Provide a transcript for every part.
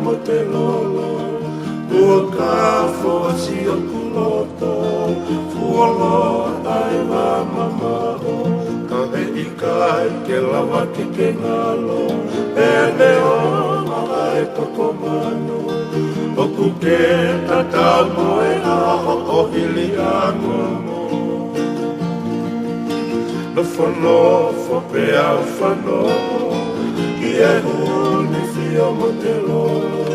mo te lolo. Ua ka fo si o kuloto. Fuolo ai wa mamao. Ka e ikai ke lawa ke ke ngalo. E neo ai toko manu. Oku ke tatau moe aho o hili angomo. No whanofo pe au whanofo. I e huni fio mo te lolo.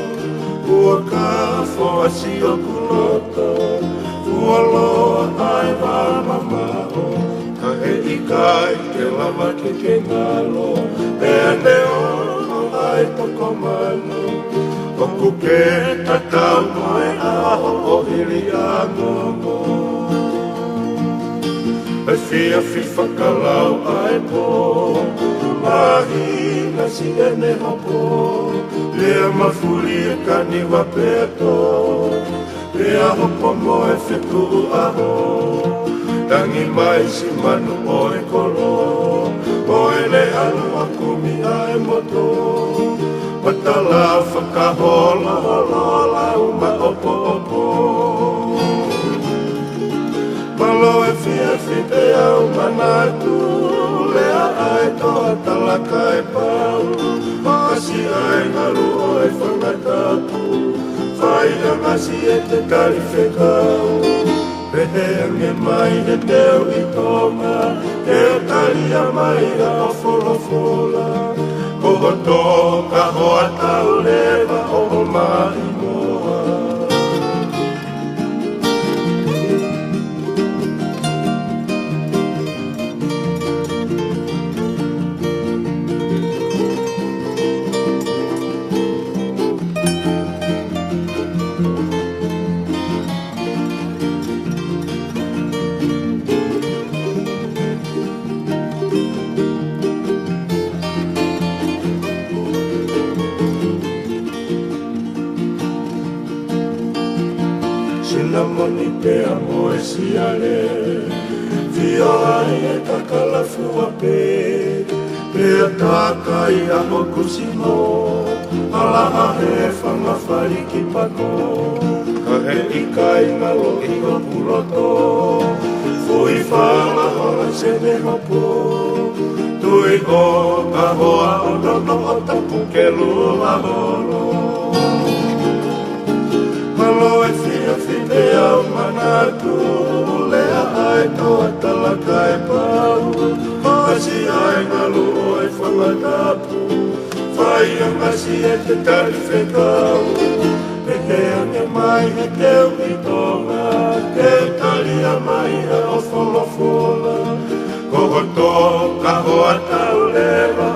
Ua ka fo asi o kuloto. Ua loa ai wa mamao. Ka he ikai ke lama ke ke ngalo. E neo ai toko manu. Oku ke tatau moe aho o hili angomo. E fia fi whakalau ai po. Mahi na si ene hopo. Lea mafuri e kani wa peto. Lea hopo mo e whetu aho. Tangi mai si manu o e kolo. O e le anu a kumi ai moto. Patala whakahola hola uma opo opo. Malo e fia te au manatu. Lea ai toa talaka e pau. Kasi ai ngaru o e whangatapu. Whai a ngasi e te kari whekau. Pehe ange mai he teo i tonga. Teo kari a mai a o wholofola. Koho tō ka hoa tau lewa o mai moa. Sina moni te amo e siale. Fio ai e kakalafu a pe. Pea taka i aho kusino. Alaha he whangawhari ki pako. Ka he ikai ngalo i o puroto. Fui whala hora se ne hopo. Tui o ka hoa o nono o tapu ke lua holo. Malo e fia te au manatu. Lea ai toa talaka e pau. Kasi ai ngalu o e whangatapu. Whai a ngasi e te tari whekau. Pehe ange mai he teo i tonga. Teo tari a mai a o wholofola. Koho tō ka hoa tau lewa